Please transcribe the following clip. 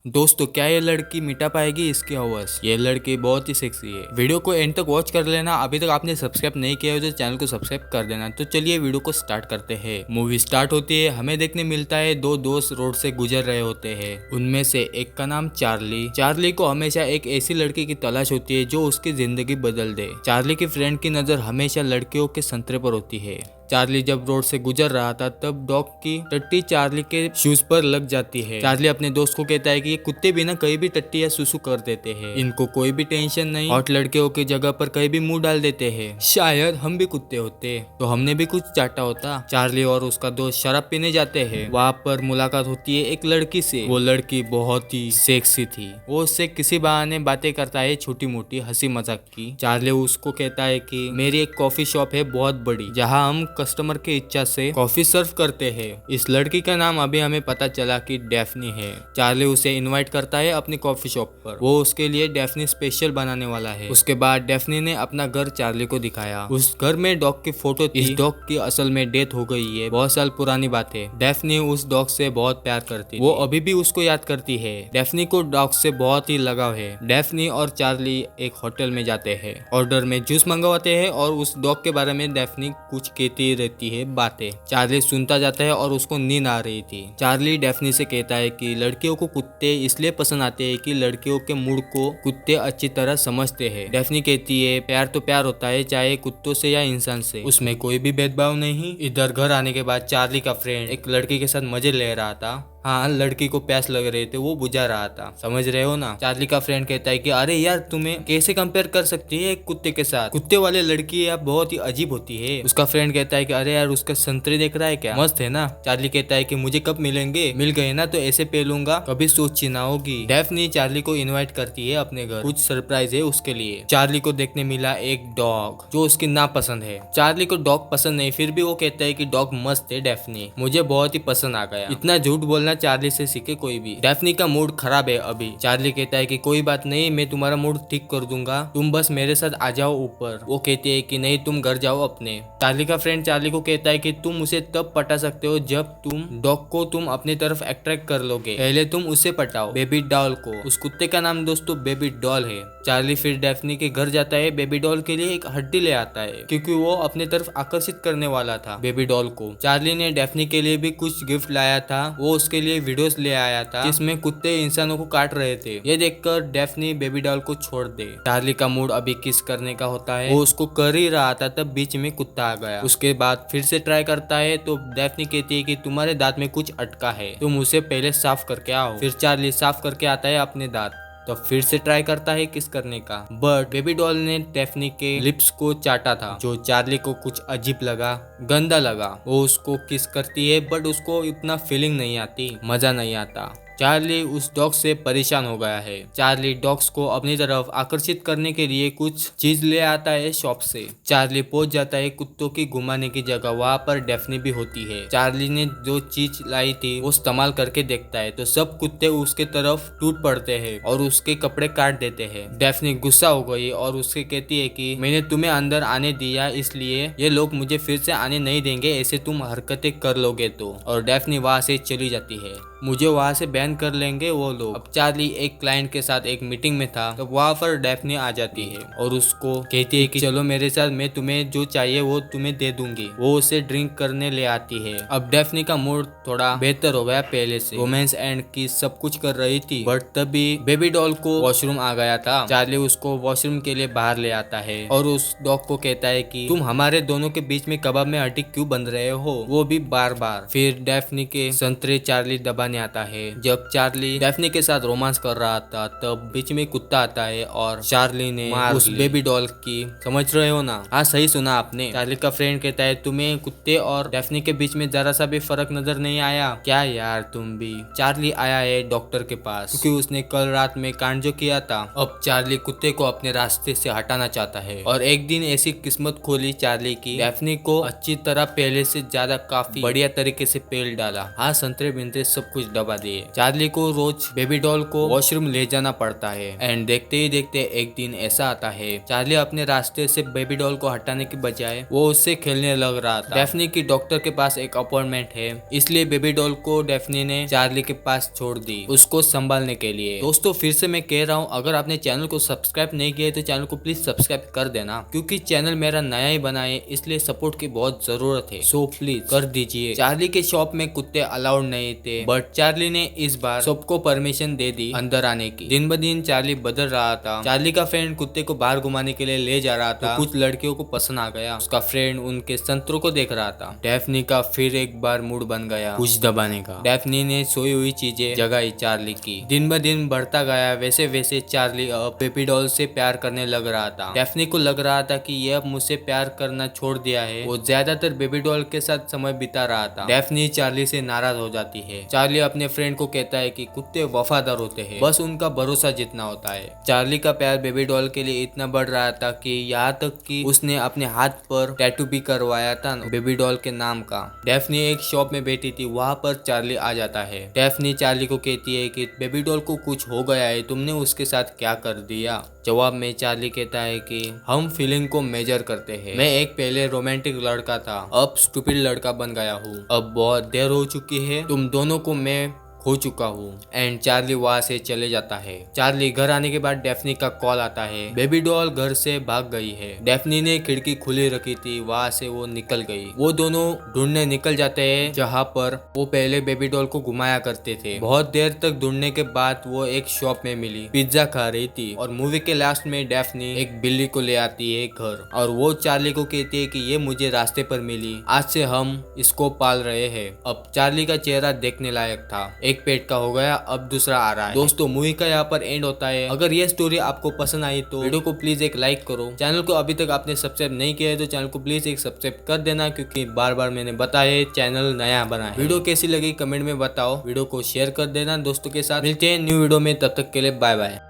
दोस्तों, क्या ये लड़की मिटा पाएगी इसकी आवाज? ये लड़की बहुत ही सेक्सी है। वीडियो को एंड तक वॉच कर लेना। अभी तक आपने सब्सक्राइब नहीं किया हो तो चैनल को सब्सक्राइब कर देना। तो चलिए वीडियो को स्टार्ट करते हैं। मूवी स्टार्ट होती है, हमें देखने मिलता है दो दोस्त रोड से गुजर रहे होते हैं। उनमें से एक का नाम चार्ली। चार्ली को हमेशा एक ऐसी लड़की की तलाश होती है जो उसकी जिंदगी बदल दे। चार्ली की फ्रेंड की नजर हमेशा लड़कियों के संतरे पर होती है। चार्ली जब रोड से गुजर रहा था तब डॉग की टट्टी चार्ली के शूज पर लग जाती है। चार्ली अपने दोस्त को कहता है कि ये कुत्ते भी ना कहीं भी टट्टी या सुसु कर देते हैं, इनको कोई भी टेंशन नहीं, हॉट लड़कियों की जगह पर कहीं भी मुंह डाल देते हैं। शायद हम भी कुत्ते होते तो हमने भी कुछ चाटा होता। चार्ली और उसका दोस्त शराब पीने जाते हैं। वहाँ पर मुलाकात होती है एक लड़की से। वो लड़की बहुत ही सेक्सी थी। वो उससे किसी बहाने बातें करता है, छोटी मोटी हंसी मजाक की। चार्ली उसको कहता है कि मेरी एक कॉफी शॉप है बहुत बड़ी, जहाँ हम कस्टमर की इच्छा से कॉफी सर्व करते हैं। इस लड़की का नाम अभी हमें पता चला कि डेफनी है। चार्ली उसे इनवाइट करता है अपनी कॉफी शॉप पर। वो उसके लिए डेफनी स्पेशल बनाने वाला है। उसके बाद डेफनी ने अपना घर चार्ली को दिखाया। उस घर में डॉग की फोटो थी। इस डॉग की असल में डेथ हो गई है, बहुत साल पुरानी बात है। डेफनी उस डॉग से बहुत प्यार करती, वो अभी भी उसको याद करती है। डेफनी को डॉग से बहुत ही लगाव है। डेफनी और चार्ली एक होटल में जाते हैं, ऑर्डर में जूस मंगवाते हैं और उस डॉग के बारे में डेफनी कुछ कहती रहती है बातें। चार्ली सुनता जाता है और उसको नींद आ रही थी। चार्ली डेफनी से कहता है कि लड़कियों को कुत्ते इसलिए पसंद आते हैं कि लड़कियों के मूड को कुत्ते अच्छी तरह समझते हैं। डेफनी कहती है प्यार तो प्यार होता है, चाहे कुत्तों से या इंसान से, उसमें कोई भी भेदभाव नहीं। इधर घर आने के बाद चार्ली का फ्रेंड एक लड़की के साथ मजे ले रहा था। हाँ, लड़की को प्यास लग रही थी, वो बुझा रहा था, समझ रहे हो ना। चार्ली का फ्रेंड कहता है कि अरे यार, तुम्हें कैसे कंपेयर कर सकती है एक कुत्ते के साथ? कुत्ते वाले लड़की यार बहुत ही अजीब होती है। उसका फ्रेंड कहता है कि अरे यार, उसका संतरे देख रहा है क्या, मस्त है ना। चार्ली कहता है कि मुझे कब मिलेंगे, मिल गए ना तो ऐसे पे लूंगा, कभी सोची ना होगी। डेफनी चार्ली को इन्वाइट करती है अपने घर, कुछ सरप्राइज है उसके लिए। चार्ली को देखने मिला एक डॉग जो उसकी नापसंद है। चार्ली को डॉग पसंद नहीं, फिर भी वो कहता है कि डॉग मस्त है डेफनी, मुझे बहुत ही पसंद आ गया। इतना झूठ बोलना चार्ली से सीखे कोई भी। डेफनी का मूड खराब है अभी। चार्ली कहता है कि कोई बात नहीं, मैं तुम्हारा मूड ठीक कर दूंगा, तुम बस मेरे साथ आ जाओ ऊपर। वो कहती है कि नहीं, तुम घर जाओ अपने। चार्ली का फ्रेंड चार्ली को कहता है कि तुम उसे तब पटा सकते हो जब तुम डॉग को तुम अपनी तरफ अट्रैक्ट कर लोगे, पहले तुम उसे पटाओ, बेबी डॉल को। उस कुत्ते का नाम दोस्तों बेबी डॉल है। चार्ली फिर डेफनी के घर जाता है, बेबी डॉल के लिए एक हड्डी ले आता है क्योंकि वो अपनी तरफ आकर्षित करने वाला था बेबी डॉल को। चार्ली ने डेफनी के लिए भी कुछ गिफ्ट लाया था। वो उसके लिए वीडियोस ले आया था जिसमें कुत्ते इंसानों को काट रहे थे। ये देखकर डेफनी बेबी डॉल को छोड़ दे। चार्ली का मूड अभी किस करने का होता है, वो उसको कर ही रहा था तब बीच में कुत्ता आ गया। उसके बाद फिर से ट्राई करता है तो डेफनी कहती है कि तुम्हारे दांत में कुछ अटका है, तुम उसे पहले साफ करके आओ। फिर चार्ली साफ करके आता है अपने दांत, तो फिर से ट्राई करता है किस करने का, बट बेबी डॉल ने डेफनी के लिप्स को चाटा था जो चार्ली को कुछ अजीब लगा, गंदा लगा। वो उसको किस करती है बट उसको इतना फीलिंग नहीं आती, मजा नहीं आता। चार्ली उस डॉग से परेशान हो गया है। चार्ली डॉग्स को अपनी तरफ आकर्षित करने के लिए कुछ चीज ले आता है शॉप से। चार्ली पहुंच जाता है कुत्तों की घुमाने की जगह, वहाँ पर डेफनी भी होती है। चार्ली ने जो चीज लाई थी वो इस्तेमाल करके देखता है तो सब कुत्ते उसके तरफ टूट पड़ते हैं और उसके कपड़े काट देते हैं। डेफनी गुस्सा हो गई और उससे कहती है कि मैंने तुम्हें अंदर आने दिया, इसलिए ये लोग मुझे फिर से आने नहीं देंगे ऐसे तुम हरकतें कर लोगे तो। और डेफनी वहाँ से चली जाती है, मुझे वहाँ से बैन कर लेंगे वो लोग। अब चार्ली एक क्लाइंट के साथ एक मीटिंग में था तो वहाँ पर डेफनी आ जाती है और उसको कहती है कि चलो मेरे साथ, मैं तुम्हें जो चाहिए वो तुम्हें दे दूंगी। वो उसे ड्रिंक करने ले आती है। अब डेफनी का मूड थोड़ा बेहतर हो गया पहले से। रोमांस एंड की सब कुछ कर रही थी बट तभी बेबी डॉल को वॉशरूम आ गया था। चार्ली उसको वॉशरूम के लिए बाहर ले आता है और उस डॉग को कहता है कि तुम हमारे दोनों के बीच में कबाब में हड्डी क्यों बंध रहे हो, वो भी बार बार। फिर डेफनी के संतरे चार्ली दबाने आता है। जब चार्ली डेफनी के साथ रोमांस कर रहा था तब बीच में कुत्ता आता है और चार्ली ने उस बेबी डॉल की, समझ रहे हो ना, हाँ सही सुना आपने। चार्ली का फ्रेंड कहता है तुम्हें कुत्ते और डेफनी के बीच में जरा सा भी फर्क नजर नहीं आया क्या यार तुम भी। चार्ली आया है डॉक्टर के पास क्योंकि उसने कल रात में कांड जो किया था। अब चार्ली कुत्ते को अपने रास्ते से हटाना चाहता है और एक दिन ऐसी किस्मत खोली चार्ली की, डेफनी को अच्छी तरह पहले से ज्यादा काफी बढ़िया तरीके से पेल डाला। हाँ, संतरे बिंतरे सब कुछ दबा दिए। चार्ली को रोज बेबी डॉल को वॉशरूम ले जाना पड़ता है। एंड देखते ही देखते एक दिन ऐसा आता है, चार्ली अपने रास्ते से बेबी डॉल को हटाने की बजाय वो उससे खेलने लग रहा था। डेफनी की डॉक्टर के पास एक अपॉइंटमेंट है, इसलिए बेबी डॉल को डेफनी ने चार्ली के पास छोड़ दी उसको संभालने के लिए। दोस्तों फिर से मैं कह रहा हूँ, अगर आपने चैनल को सब्सक्राइब नहीं किया है तो चैनल को प्लीज सब्सक्राइब कर देना, क्योंकि चैनल मेरा नया ही बना है, इसलिए सपोर्ट की बहुत जरूरत है। सो प्लीज कर दीजिए। चार्ली के शॉप में कुत्ते अलाउड नहीं थे, बट चार्ली ने इस बार सबको परमिशन दे दी अंदर आने की। दिन ब दिन चार्ली बदल रहा था। चार्ली का फ्रेंड कुत्ते को बाहर घुमाने के लिए ले जा रहा था, तो कुछ लड़कियों को पसंद आ गया। उसका फ्रेंड उनके संतरों को देख रहा था। डेफनी का फिर एक बार मूड बन गया कुछ दबाने का। डेफनी ने सोई हुई चीजें जगाई चार्ली की। दिन ब दिन बढ़ता गया, वैसे वैसे चार्ली अब बेबी डॉल से प्यार करने लग रहा था। डेफनी को लग रहा था कि ये अब मुझसे प्यार करना छोड़ दिया है। वो ज्यादातर बेबी डॉल के साथ समय बिता रहा था। डेफनी चार्ली से नाराज हो जाती है। चार्ली अपने फ्रेंड को कहता है कि कुत्ते वफादार होते हैं, बस उनका भरोसा जितना होता है। चार्ली का प्यार बेबी डॉल के लिए इतना बढ़ रहा था कि यहाँ तक कि उसने अपने हाथ पर टैटू भी करवाया था बेबी डॉल के नाम का। डेफनी एक शॉप में बैठी थी, वहाँ पर चार्ली आ जाता है। डेफनी चार्ली को कहती है कि बेबी डॉल को कुछ हो गया है, तुमने उसके साथ क्या कर दिया। जवाब में चार्ली कहता है कि हम फीलिंग को मेजर करते हैं। मैं एक पहले रोमांटिक लड़का था, अब स्टूपिड लड़का बन गया हूँ। अब बहुत देर हो चुकी है, तुम दोनों को मैं हो चुका हूँ। एंड चार्ली वहाँ से चले जाता है। चार्ली घर आने के बाद डेफनी का कॉल आता है, बेबी डॉल घर से भाग गई है। डेफनी ने खिड़की खुली रखी थी, वहाँ से वो निकल गई। वो दोनों ढूंढने निकल जाते हैं जहाँ पर वो पहले बेबी डॉल को घुमाया करते थे। बहुत देर तक ढूंढने के बाद वो एक शॉप में मिली, पिज्जा खा रही थी। और मूवी के लास्ट में डेफनी एक बिल्ली को ले आती है घर, और वो चार्ली को कहती है कि ये मुझे रास्ते पर मिली, आज से हम इसको पाल रहे हैं। अब चार्ली का चेहरा देखने लायक था। एक पेट का हो गया, अब दूसरा आ रहा है। दोस्तों मूवी का यहाँ पर एंड होता है। अगर ये स्टोरी आपको पसंद आई तो वीडियो को प्लीज एक लाइक करो। चैनल को अभी तक आपने सब्सक्राइब नहीं किया है तो चैनल को प्लीज एक सब्सक्राइब कर देना, क्योंकि बार बार मैंने बताया चैनल नया बना है। वीडियो कैसी लगी कमेंट में बताओ। वीडियो को शेयर कर देना दोस्तों के साथ। मिलते हैं न्यू वीडियो में, तब तक के लिए बाय बाय।